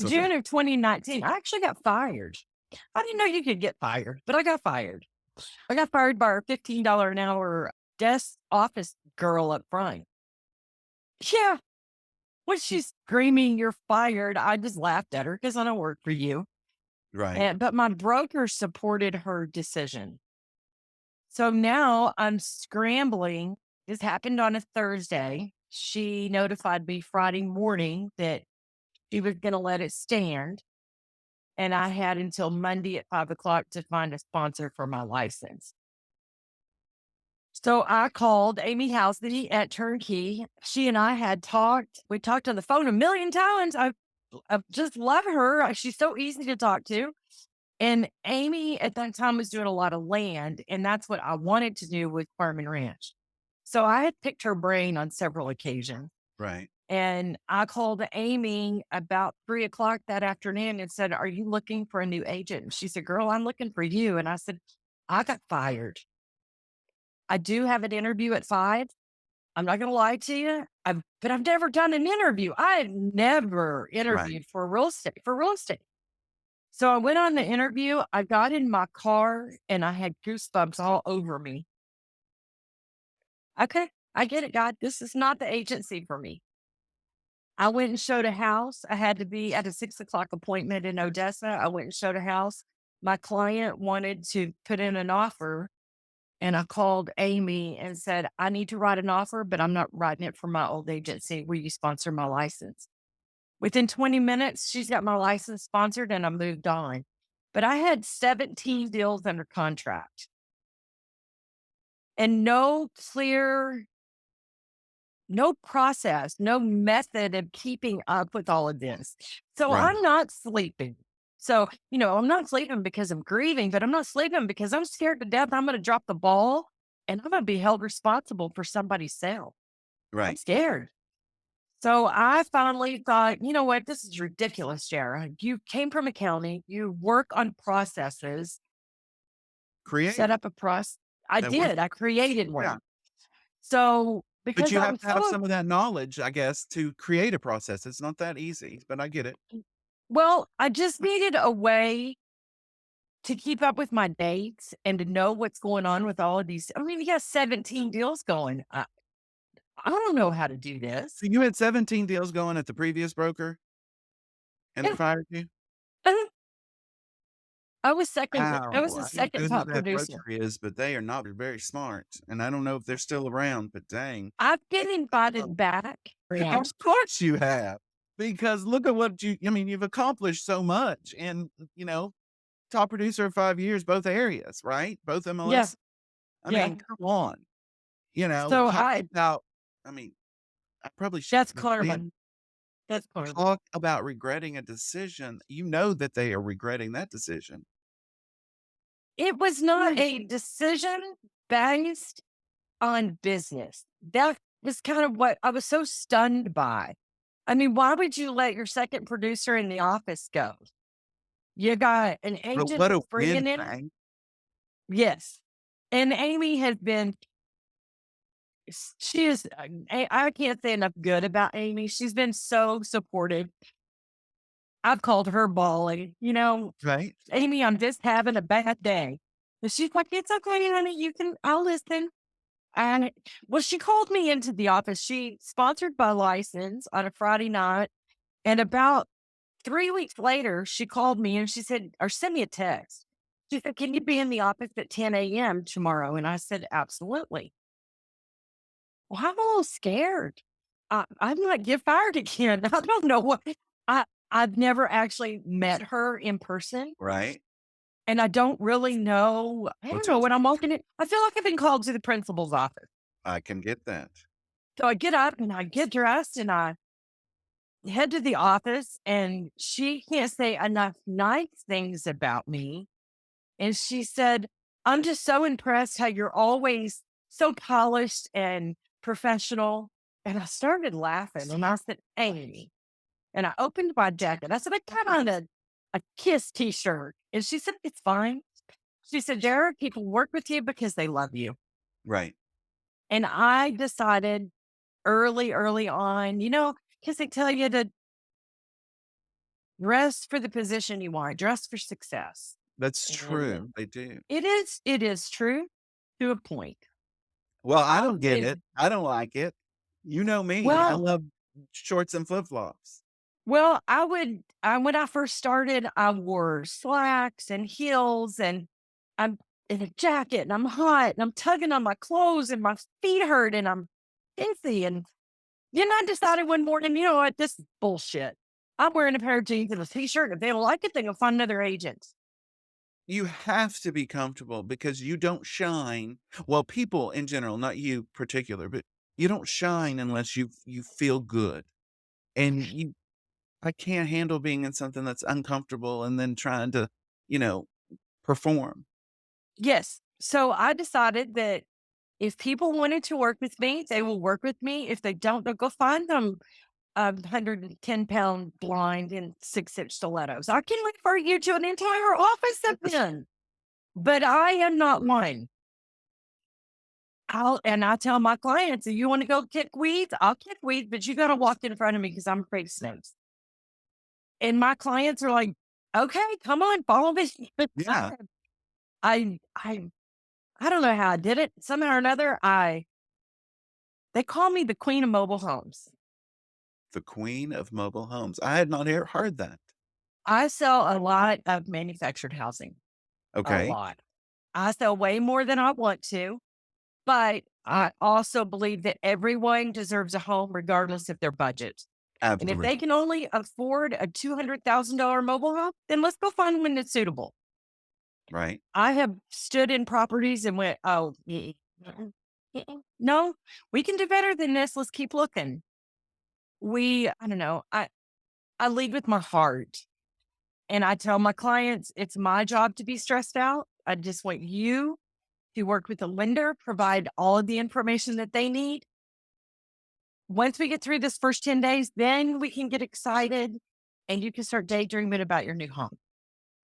It's okay. June of 2019, I actually got fired. I didn't know you could get fired, but I got fired. I got fired by our $15 an hour desk office girl up front. Yeah. When she's screaming, "You're fired," I just laughed at her because I don't work for you. Right. But my broker supported her decision. So now I'm scrambling. This happened on a Thursday. She notified me Friday morning that she was going to let it stand. And I had until Monday at 5 o'clock to find a sponsor for my license. So I called Amy Housey at Turnkey. She and I had talked. We talked on the phone a million times. I just love her. She's so easy to talk to. And Amy at that time was doing a lot of land, and that's what I wanted to do with farm and ranch. So I had picked her brain on several occasions. Right. And I called Amy about 3 o'clock that afternoon and said, "Are you looking for a new agent?" And she said, "Girl, I'm looking for you." And I said, "I got fired. I do have an interview at 5. I'm not going to lie to you. But I've never done an interview. I had never Right. interviewed for real estate. So I went on the interview. I got in my car and I had goosebumps all over me. Okay, I get it, God. This is not the agency for me. I went and showed a house. I had to be at a 6 o'clock appointment in Odessa. I went and showed a house. My client wanted to put in an offer, and I called Amy and said, "I need to write an offer, but I'm not writing it for my old agency. Will you sponsor my license?" Within 20 minutes, she's got my license sponsored and I moved on. But I had 17 deals under contract and no process, no method of keeping up with all of this. So Right. I'm not sleeping. So, I'm not sleeping because I'm grieving, but I'm not sleeping because I'm scared to death I'm going to drop the ball and I'm going to be held responsible for somebody's sale. I'm Right. scared. So I finally thought, you know what? This is ridiculous, Jarah. You came from accounting, you work on processes, Create set them. up a process. I And we did. I created Yeah. one. So But because you I have was to have so some of that knowledge, I guess, to create a process. It's not that easy, but I get it. well, I just needed a way to keep up with my dates and to know what's going on with all of these. I mean, he has 17 deals going. I don't know how to do this. So you had 17 deals going at the previous broker and they Yeah. fired you? I was second. I Wow. was Well, the I don't second know who top that producer. broker is, but they are not very smart, and I don't know if they're still around, but dang. I've been invited Um, back. Yeah. Of course you have, because look at what you've accomplished so much and, top producer of 5 years, both areas, right? Both Yeah. MLS. I Yeah. mean, come on, So talk about I mean, I probably that's shouldn't say it. karma. That's karma. Talk about regretting a decision. You know that they are regretting that decision. It was not a decision based on business. That was kind of what I was so stunned by. I mean, why would you let your second producer in the office go? You got an But agent what a that's win, bringing in. right? Yes. And Amy has been, she is, I can't say enough good about Amy. She's been so supportive. I've called her bawling, Right? "Amy, I'm just having a bad day." And she's like, "It's okay, honey. I'll listen." And well, she called me into the office. She sponsored my license on a Friday night. And about 3 weeks later, she called me and she said, or sent me a text. She said, "Can you be in the office at 10 a.m. tomorrow?" And I said, "Absolutely." Well, I'm a little scared. I might get fired again. I don't know what I I've never actually met her in person. Right? And I don't really know. I don't What's know what I'm walking in. I feel like I've been called to the principal's office. I can get that. So I get up and I get dressed and I head to the office and she can't say enough nice things about me. And she said, "I'm just so impressed how you're always so polished and professional." And I started laughing and I said, "Amy." And I opened my jacket. I said, "I got on a Kiss t-shirt." And she said, "It's fine." She said, "Jarah, people work with you because they love you." Right. And I decided early on, because they tell you to Dress for the position you want, dress for success. That's And true. They do. it is true to a point. Well, I I don't get would it. I don't like it. You know me. I well love shorts and flip-flops. I when I first started, I wore slacks and heels and I'm in a jacket and I'm hot and I'm tugging on my clothes and my feet hurt and I'm fancy. And then I decided one morning, you know what? This is bullshit. I'm wearing a pair of jeans and a t-shirt. If they don't like it, they can find another agent. You have to be comfortable because you don't shine. Well, people in general, not you particular, but you don't shine unless you feel good. And I can't handle being in something that's uncomfortable and then trying to, you know, perform. Yes. So I decided that if people wanted to work with me, they will work with me. If they don't, they'll go find them 110-pound blind and 6-inch stilettos. I can refer you to an entire office of men, but I am not one. I tell my clients, if you want to go kick weeds, I'll kick weeds, but you got to walk in front of me because I'm afraid of snakes. And my clients are like, okay, come on, follow me. Yeah. I, I, I don't know how I did it. Somehow or another, they call me the queen of mobile homes. The queen of mobile homes. I had not heard that. I sell a lot of manufactured housing, a Okay. lot. I sell way more than I want to, but I also believe that everyone deserves a home regardless of their budget. And if Absolutely. they can only afford a $200,000 mobile home, then let's go find one that's suitable. Right. I have stood in properties and went, oh, no, we can do better than this. Let's keep looking. I don't know. I lead with my heart and I tell my clients it's my job to be stressed out. I just want you to work with the lender, provide all of the information that they need. Once we get through this first 10 days, then we can get excited and you can start daydreaming about your new home.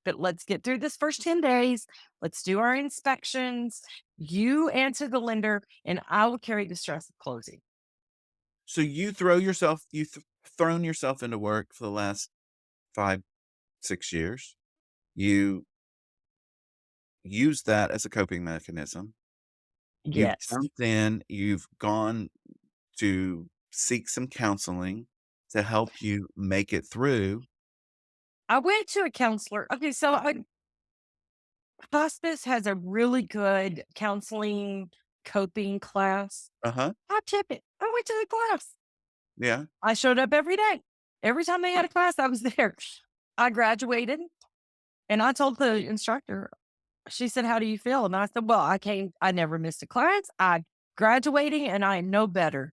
But let's get through this first 10 days. Let's do our inspections. You answer the lender, and I will carry the stress of closing. So you've thrown yourself into work for the last 5, 6 years. You use that as a coping mechanism. You've Yes. jumped in, you've gone to seek some counseling to help you make it through. I went to a counselor. Okay, so hospice has a really good counseling coping class. Uh-huh. I tip it. I went to the class. Yeah. I showed up every day. Every time they had a class, I was there. I graduated and I told the instructor, she said, "How do you feel?" And I said, "Well, I never missed a class. I graduating and I know better."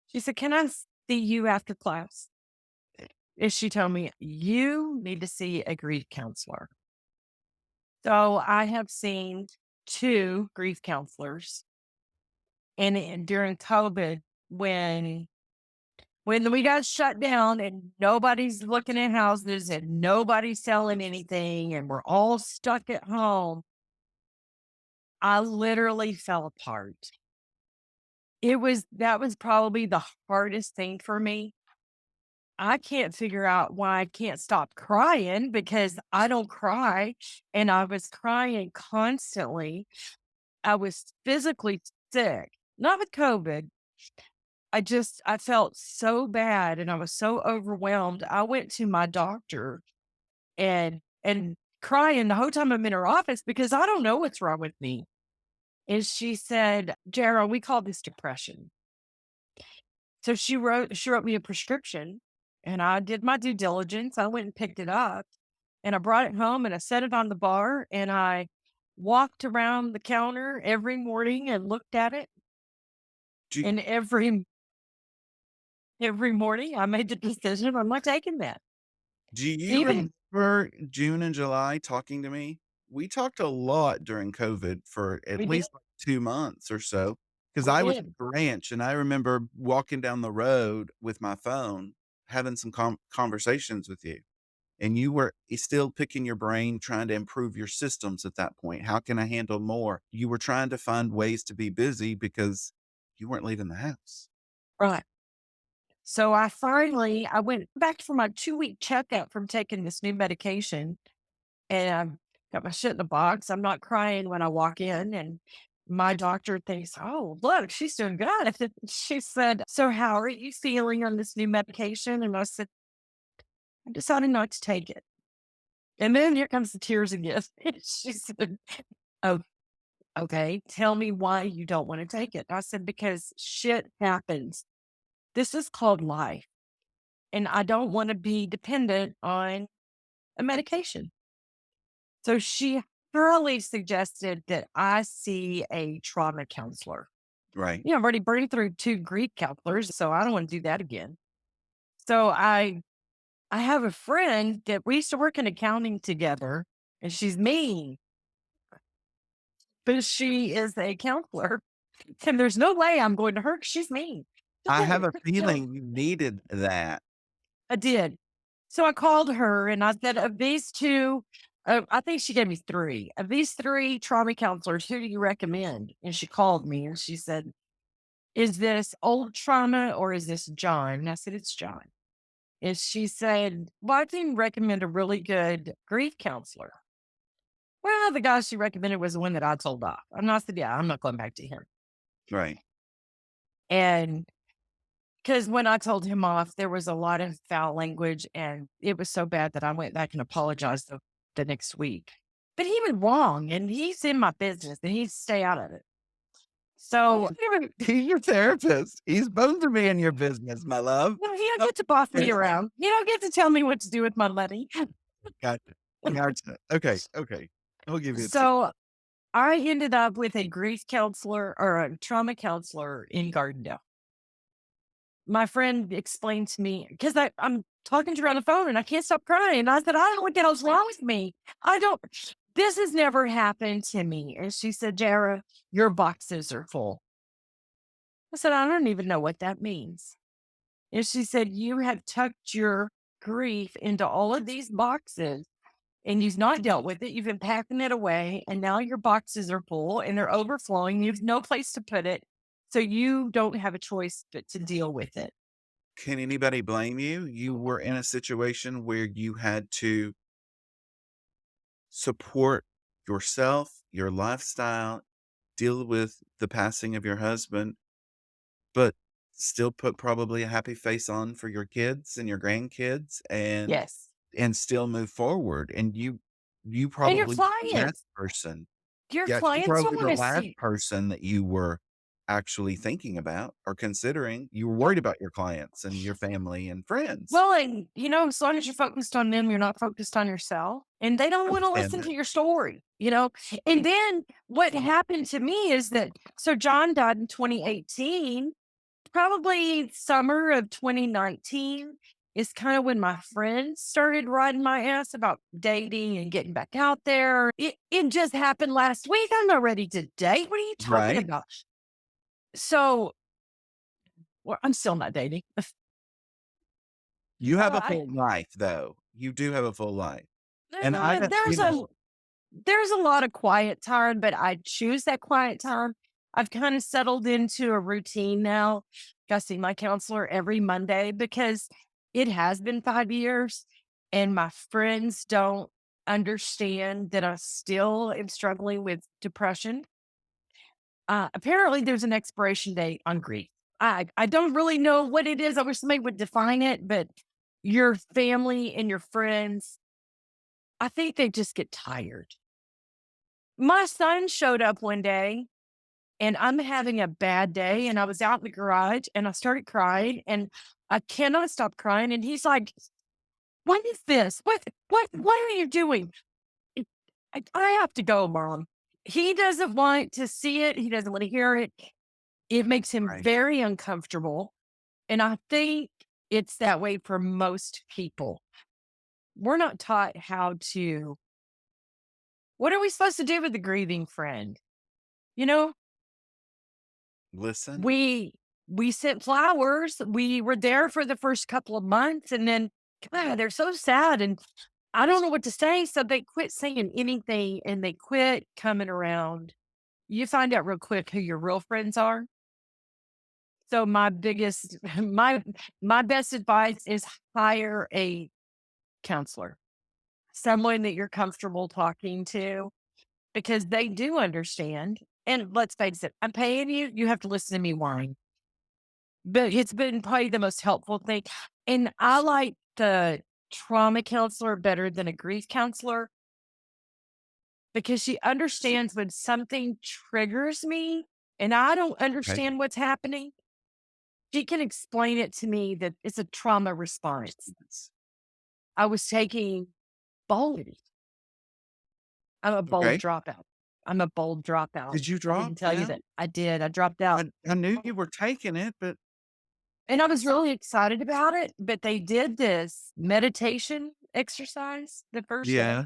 She said, "Can I see you after class?" And she told me, "You need to see a grief counselor." So I have seen 2 grief counselors. And during COVID, when we got shut down and nobody's looking at houses and nobody's selling anything and we're all stuck at home, I literally fell apart. That was probably the hardest thing for me. I can't figure out why I can't stop crying because I don't cry, and I was crying constantly. I was physically sick, not with COVID. I felt so bad and I was so overwhelmed. I went to my doctor and crying the whole time I'm in her office because I don't know what's wrong with me. And she said, "Jarah, we call this depression." So she wrote me a prescription and I did my due diligence. I went and picked it up and I brought it home and I set it on the bar and I walked around the counter every morning and looked at it. Do And every morning I made the decision I'm not taking that. do you Even remember June and July talking to me? We talked a lot during COVID for at we did, least like 2 months or so, because we I was at did. the ranch and I remember walking down the road with my phone, having some conversations with you. And you were still picking your brain, trying to improve your systems at that point. How can I handle more? You were trying to find ways to be busy because you weren't leaving the house. Right. So I went back for my 2-week checkup from taking this new medication, and I got my shit in a box. I'm not crying when I walk in, and my doctor thinks, "Oh, look, she's doing good." She said, "So how are you feeling on this new medication?" And I said, "I decided not to take it." And then here comes the tears again. She said, "Oh, okay. Tell me why you don't want to take it." I said, "Because shit happens. This is called life, and I don't want to be dependent on a medication." So she thoroughly suggested that I see a trauma counselor. Right. I've already been through 2 grief counselors, so I don't want to do that again. So I have a friend that we used to work in accounting together, and she's mean, but she is a counselor, and there's no way I'm going to her 'cause she's mean. I have No, a no. feeling you needed that. I did. So I called her and I said, "Of these 2," I think she gave me 3. "Of these 3 trauma counselors, who do you recommend?" And she called me and she said, "Is this old trauma or is this John?" And I said, "It's John." And she said, "Well, I can recommend a really good grief counselor." Well, the guy she recommended was the one that I told off. And I said, "Yeah, I'm not going back to him." Right. And because when I told him off, there was a lot of foul language, and it was so bad that I went back and apologized the next week. But he was wrong, and he's in my business, and he'd stay out of it. So, He's your therapist. He's supposed to be in your business, my love. he don't Oh, get to boss me okay. around. He don't get to tell me what to do with my money. Gotcha. Gotcha. Okay. Okay. I'll give you a chance. So I ended up with a grief counselor or a trauma counselor in Gardendale. My friend explained to me because I'm talking to her on the phone and I can't stop crying. I said, "I don't know what the hell's wrong with me. I don't, this has never happened to me." And she said, "Jarah, your boxes are full." I said, "I don't even know what that means." And she said, "You have tucked your grief into all of these boxes and you've not dealt with it. You've been packing it away and now your boxes are full and they're overflowing. You've no place to put it. So you don't have a choice but to deal with it." Can anybody blame you? You were in a situation where you had to support yourself, your lifestyle, deal with the passing of your husband, but still put probably a happy face on for your kids and your grandkids Yes. and still move forward. And you And your probably the last clients. person. Your Yeah, you're clients don't probably the wanna last see. person that you were actually thinking about or considering. You were worried about your clients and your family and friends. Well, and, as long as you're focused on them, you're not focused on yourself, and they don't wanna And listen to your story, you know? And then what happened to me is that so John died in 2018, probably summer of 2019 is kinda when my friends started riding my ass about dating and getting back out there. It just happened last week. I'm not ready to date. What are you talking right? about? So, well, I'm still not dating. You have a I full life, though. You do have a full life. And I uh, don't there's a there's a lot of quiet time, but I choose that quiet time. I've kind of settled into a routine now. I see my counselor every Monday because it has been 5 years and my friends don't understand that I still am struggling with depression. Apparently, there's an expiration date on grief. I don't really know what it is. I wish somebody would define it, but your family and your friends, I think they just get tired. My son showed up one day and I'm having a bad day and I was out in the garage and I started crying and I cannot stop crying. And he's like, "What is this? What are you doing?" It- I have to go, mom. He doesn't want to see it. He doesn't want to hear it. It makes him right. very uncomfortable. And I think it's that way for most people. We're not taught how to, what are we supposed to do with the grieving friend? You know, Listen, we we sent flowers. We were there for the first couple of months and then God, they're so sad and I don't know what to say. So they quit saying anything and they quit coming around. You find out real quick who your real friends are. So my biggest my best advice is hire a counselor, someone that you're comfortable talking to because they do understand. And let's face it, I'm paying you, you have to listen to me whine. But it's been probably the most helpful thing. And I like the trauma counselor better than a grief counselor because she understands when something triggers me and I don't Okay. understand what's happening. She can explain it to me that it's a trauma response. I was taking bold. I'm a bold Okay. dropout. I'm a bold dropout. Did you I drop didn't tell you that. down? I did. I dropped out. I knew you were taking it, but And I was really excited about it, but they did this meditation exercise the first day, yeah,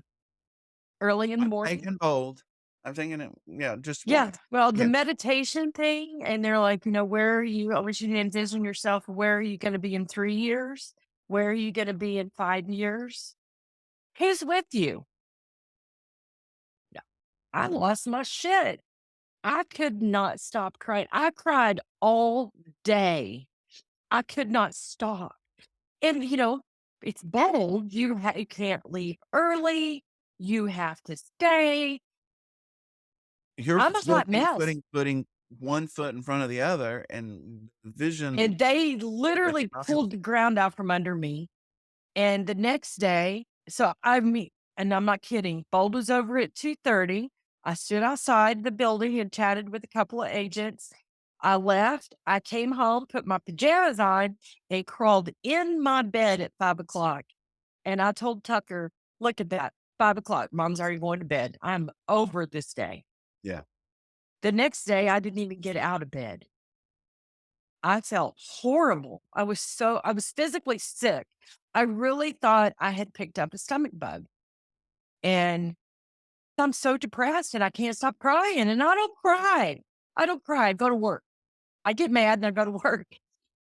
early in the I'm morning. taking bold. I'm thinking it yeah, just Yeah. what? Well, the Yeah, meditation thing, and they're like, where are you? I want you to envision yourself. Where are you going to be in 3 years? Where are you going to be in 5 years? Who's with you? Yeah. I lost my shit. I could not stop crying. I cried all day. I could not stop. And, it's bold. You can't leave early. You have to stay. you're I'm a hot mess. putting one foot in front of the other and vision And they the literally child. pulled the ground out from under me. And the next day, so I mean, and I'm not kidding, bold was over at 2:30. I stood outside the building and chatted with a couple of agents. I left. I came home, put my pajamas on, and crawled in my bed at 5 o'clock. And I told Tucker, look at that, 5 o'clock. Mom's already going to bed. I'm over this day. Yeah. The next day, I didn't even get out of bed. I felt horrible. I was physically sick. I really thought I had picked up a stomach bug. And I'm so depressed and I can't stop crying. And I don't cry. I don't cry. I go to work. I get mad and I go to work.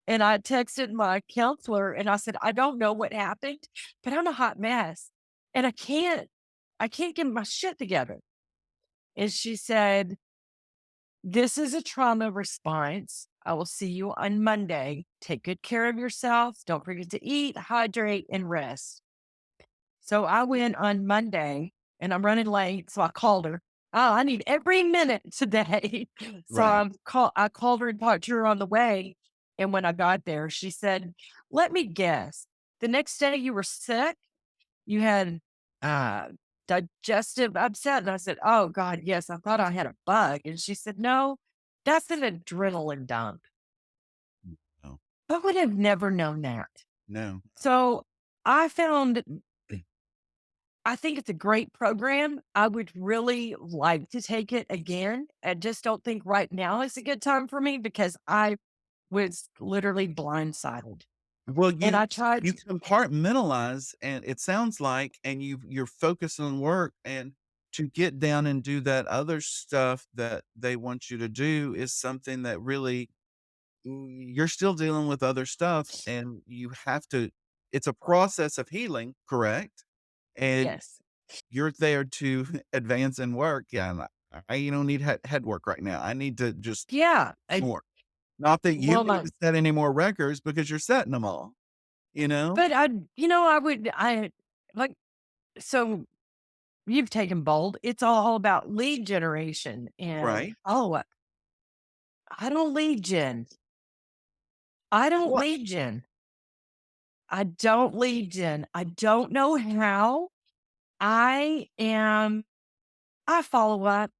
And I texted my counselor and I said, I don't know what happened, but I'm a hot mess. And I can't get my shit together. And she said, this is a trauma response. I will see you on Monday. Take good care of yourself. Don't forget to eat, hydrate, and rest. So I went on Monday and I'm running late. So I called her. Oh, I need every minute today. So Right. I called her and talked to her on the way. And when I got there, she said, let me guess. The next day you were sick, you had uh digestive upset. And I said, oh God, yes, I thought I had a bug. And she said, no, that's an adrenaline dump. No. I would have never known that. No. So I found I think it's a great program. I would really like to take it again. I just don't think right now is a good time for me because I was literally blindsided. Well, And I you tried compartmentalize, and it sounds like, and you're focused on work, and to get down and do that other stuff that they want you to do is something that really you're still dealing with other stuff, and you have to it's a process of healing, correct? And yes. you're there to advance in work. Yeah, you don't need head work right now. I need to just Yeah. more. Not that you Well, need to set any more records because you're setting them all, you know? but I like, so you've taken bold. It's all about lead generation. And Right. I don't lead gen. I don't What? lead gen. I don't lead gen. I don't know how. I am, I follow up.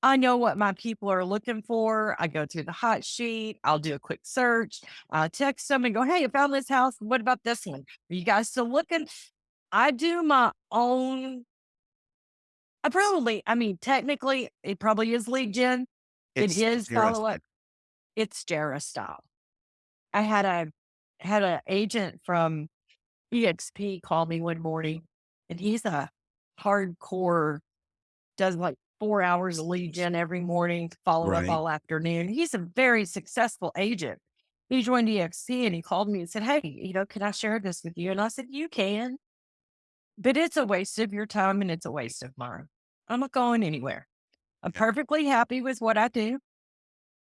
I know what my people are looking for. I go through the hot sheet. I'll do a quick search. I text them and go, hey, I found this house. What about this one? Are you guys still looking? I do my own. I mean, technically, it probably is lead gen. It It's is follow up. Jarah. It's Jarah style. I had a agent from EXP call me one morning, and he's a hardcore, does like 4 hours of lead gen every morning, follow up Right. all afternoon. He's a very successful agent. He joined EXP and he called me and said, hey, can I share this with you? And I said, you can, but it's a waste of your time and it's a waste of mine. I'm not going anywhere. I'm Yeah. perfectly happy with what I do.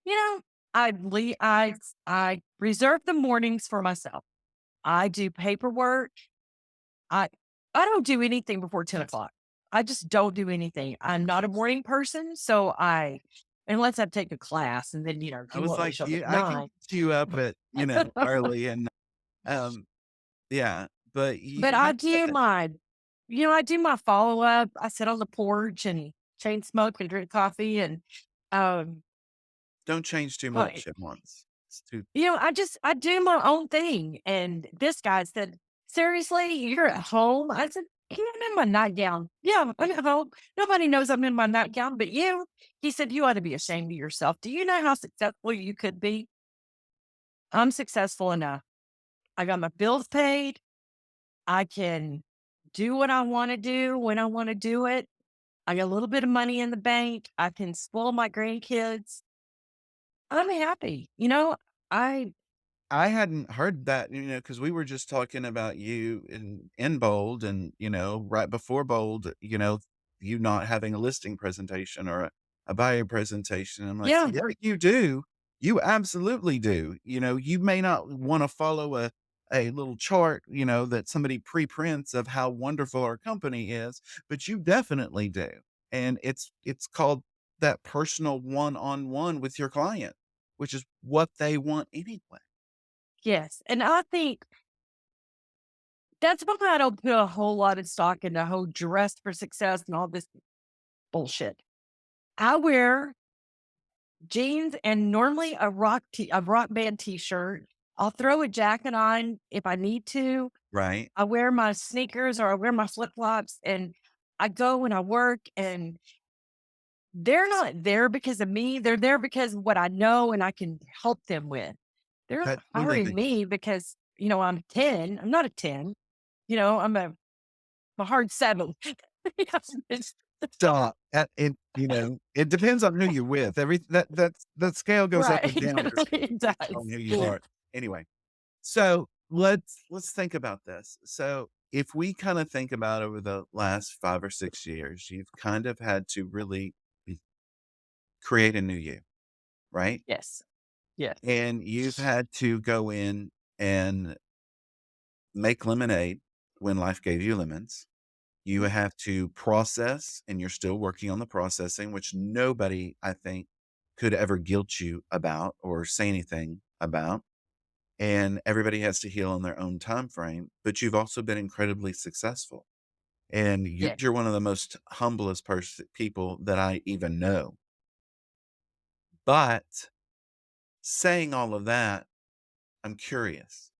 You know, I reserve the mornings for myself. I do paperwork. I I don't do anything before 10 o'clock. I just don't do anything. I'm not a morning person, so I unless I take a class and then, I you was want me to like, show up at you I can 9. get you up at, early and, um, yeah, but you But I have do to my I do my follow-up. I sit on the porch and chain smoke and drink coffee and, um, don't change too I much at once. It's too I do my own thing, and this guy said, "Seriously, you're at home?" I said, "Yeah, I'm in my nightgown. Yeah, I'm at home. Nobody knows I'm in my nightgown but you." He said, "You ought to be ashamed of yourself. Do you know how successful you could be? I'm successful enough. I got my bills paid. I can do what I wanna do when I wanna do it. I got a little bit of money in the bank. I can spoil my grandkids. I'm happy." I I hadn't heard that, because we were just talking about you in Bold and, right before Bold, you not having a listing presentation or a buyer presentation. I'm like, yeah, yeah, you do. You absolutely do. You may not want to follow a little chart, that somebody preprints of how wonderful our company is, but you definitely do. And it's called that personal one-on-one with your client, which is what they want anyway. yes, and I think that's why I don't put a whole lot of stock in the whole dress for success and all this bullshit. I wear jeans and normally a rock band t-shirt. I'll throw a jacket on if I need to. Right. I wear my sneakers or I wear my flip-flops and I go and I work and they're not there because of me. They're there because of what I know and I can help them with. They're not That totally hiring makes me because, I'm 10. I'm not a 10. I'm a hard 7. Yes, it's stop. It depends on who you're with. That scale goes up right. and down It based on does. who you are. Anyway, so let's think about this. So if we kind of think about over the last 5 or 6 years, you've kind of had to really create a new you, right? Yes. Yes. And you've had to go in and make lemonade when life gave you lemons. You have to process, and you're still working on the processing, which nobody, I think, could ever guilt you about or say anything about. And everybody has to heal on their own time frame, but you've also been incredibly successful. And Yeah. you're one of the most humblest people that I even know. But saying all of that, I'm curious.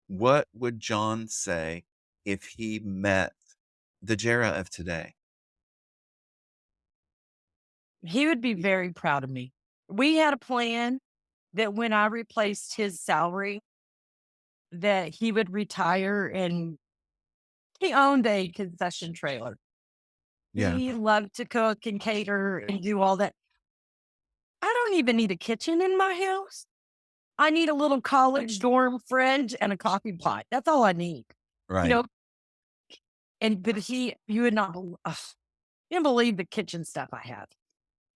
What would John say if he met the Jarah of today? He would be very proud of me. We had a plan that when I replaced his salary, that he would retire and he owned a concession trailer. Yeah, He loved to cook and cater and do all that. I don't even need a kitchen in my house. I need a little college dorm fridge and a coffee pot. That's all I need. You right. know, but you would not, you don't believe the kitchen stuff I have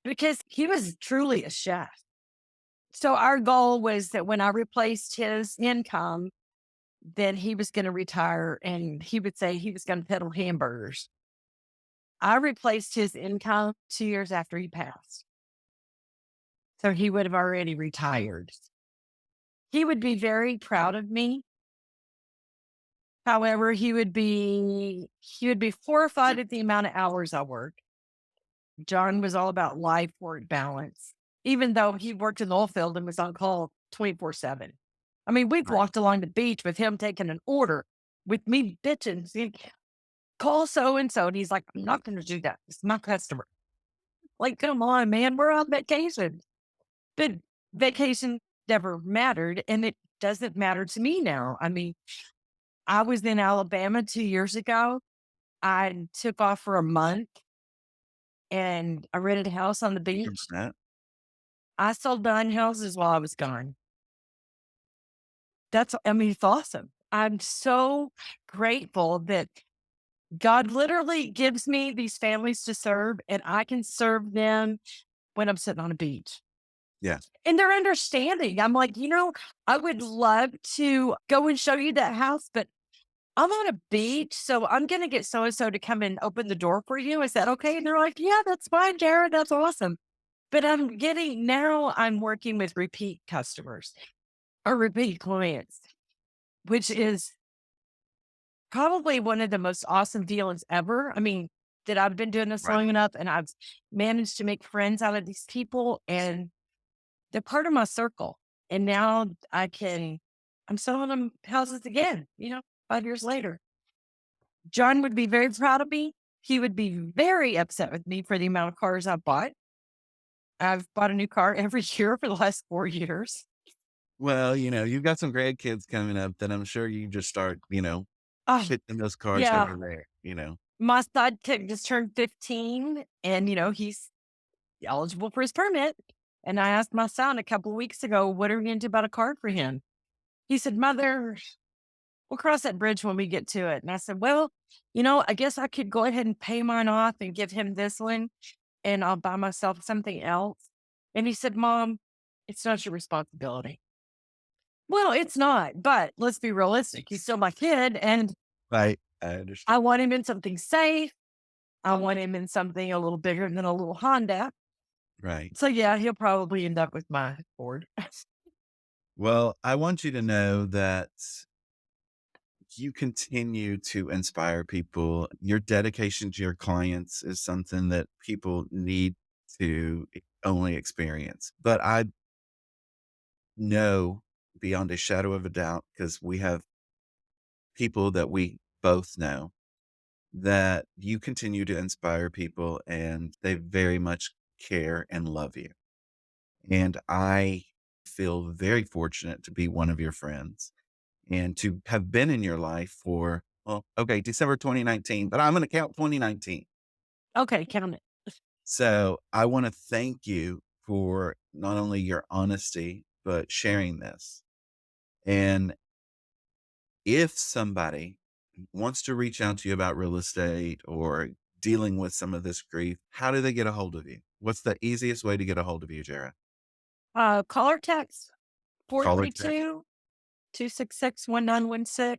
because he was truly a chef. So our goal was that when I replaced his income, then he was going to retire and he would say he was going to peddle hamburgers. I replaced his income 2 years after he passed. So he would have already retired. He would be very proud of me. However, he would be horrified at the amount of hours I worked. John was all about life work balance, even though he worked in the oil field and was on call 24/7. I mean, we've Right. walked along the beach with him taking an order with me bitching, saying, call so and so. And he's like, I'm not going to do that. It's my customer. Like, come on, man, we're on vacation. But vacation never mattered. And it doesn't matter to me now. I mean, I was in Alabama 2 years ago. I took off for a month and I rented a house on the Remember beach. that. I sold 9 houses while I was gone. I mean, it's awesome. I'm so grateful that God literally gives me these families to serve and I can serve them when I'm sitting on a beach. Yeah. And they're understanding. I'm like, I would love to go and show you that house, but I'm on a beach, so I'm gonna get so and so to come and open the door for you. Is that okay? And they're like, yeah, that's fine, Jared. That's awesome. But I'm working with repeat customers or repeat clients, which is probably one of the most awesome feelings ever. I mean, that I've been doing this Right. long enough and I've managed to make friends out of these people and they're part of my circle. And now I'm selling them houses again, 5 years later. John would be very proud of me. He would be very upset with me for the amount of cars I bought. I've bought a new car every year for the last 4 years. Well, you've got some grandkids coming up that I'm sure you just start, Oh, fitting those cars yeah. over there. My sidekick just turned 15 and, he's eligible for his permit. And I asked my son a couple of weeks ago, what are we going to do about a car for him? He said, Mother, we'll cross that bridge when we get to it. And I said, well, I guess I could go ahead and pay mine off and give him this one and I'll buy myself something else. And he said, Mom, it's not your responsibility. Well, it's not, but let's be realistic. He's still my kid and Right. I understand. I want him in something safe. I want him in something a little bigger than a little Honda. Right. So yeah, he'll probably end up with my Ford. Well, I want you to know that you continue to inspire people. Your dedication to your clients is something that people need to only experience. But I know beyond a shadow of a doubt, because we have people that we both know, that you continue to inspire people and they very much care and love you. And I feel very fortunate to be one of your friends and to have been in your life for, well, okay, December 2019, but I'm going to count 2019. Okay, count it. So I want to thank you for not only your honesty, but sharing this. And if somebody wants to reach out to you about real estate or dealing with some of this grief, how do they get a hold of you? What's the easiest way to get a hold of you, Jarah? Call or text Call or text? 432-266-1916.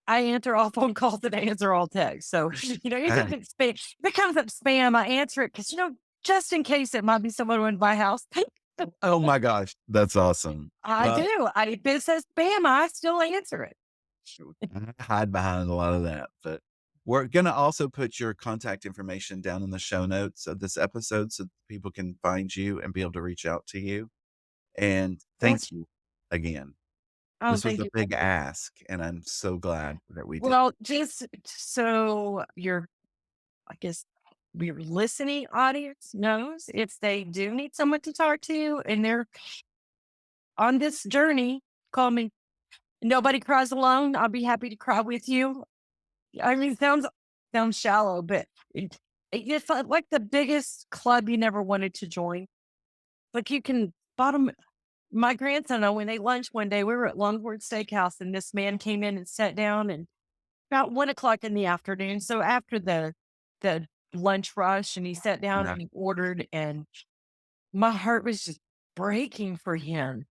I answer all phone calls and I answer all texts. So, if it's spam, if it comes up spam, I answer it because, just in case it might be someone who in my house. Oh my gosh, that's awesome. I Well, do. If it says spam, I still answer it. I hide behind a lot of that, but we're gonna also put your contact information down in the show notes of this episode so people can find you and be able to reach out to you. And thank Awesome. you again. Oh, This was thank a you. big ask, and I'm so glad that we did. Well, just so I guess, your listening audience knows if they do need someone to talk to and they're on this journey, call me. Nobody cries alone. I'll be happy to cry with you. I mean, sounds shallow, but it's like the biggest club you never wanted to join. Like you can bottom. My grandson, when they lunched one day, we were at Longhorn Steakhouse, and this man came in and sat down, and about 1 o'clock in the afternoon. So after the lunch rush, and he sat down Yeah, and he ordered, and my heart was just breaking for him.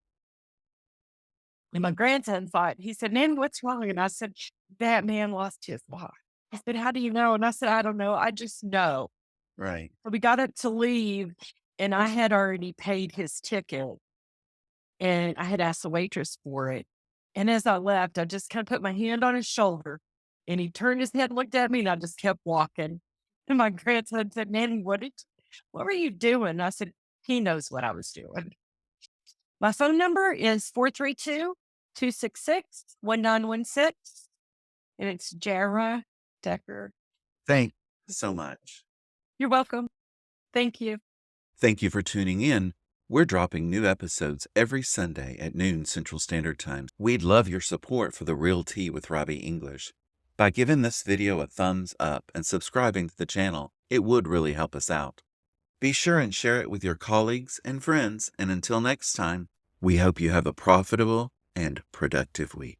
And my grandson thought, he said, Nanny, what's wrong? And I said, that man lost his wife. He said, how do you know? And I said, I don't know. I just know. right. So we got up to leave, and I had already paid his ticket, and I had asked the waitress for it. And as I left, I just kind of put my hand on his shoulder, and he turned his head and looked at me, and I just kept walking. And my grandson said, Nanny, what were you doing? I said, he knows what I was doing. My phone number is 432-266-1916, and it's Jarah Decker. Thank you so much. You're welcome. Thank you. Thank you for tuning in. We're dropping new episodes every Sunday at noon Central Standard Time. We'd love your support for The Real Tea with Robbie English. By giving this video a thumbs up and subscribing to the channel, it would really help us out. Be sure and share it with your colleagues and friends, and until next time, we hope you have a profitable and productive week.